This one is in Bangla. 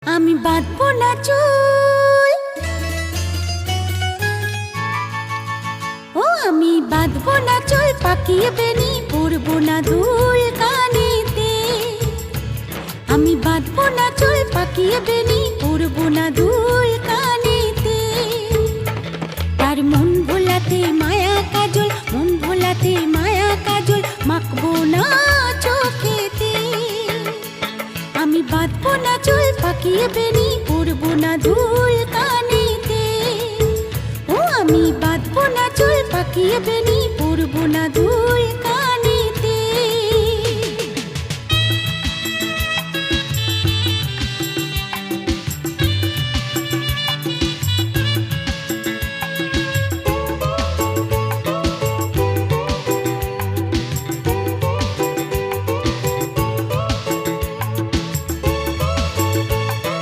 আমি বাঁধবো না চুল, ও আমি বাঁধবো না চুল, পাকিয়ে বেনি পরবো না দুল কানেতে। আমি বাঁধবো না চুল, পাকিয়ে বেনি পরবো না দুল কানেতে। তার মন ভোলাতে মায়া কাজল, মন ভোলাতে মায়া কাজল মাখবো না চোখেতে। আমি বাঁধবো না চুল, পাকিয়ে বেনি পরবো না দুল কানেতে। ও আমি বাঁধবো না চুল, পাকিয়ে বেনি পরবো না দুল।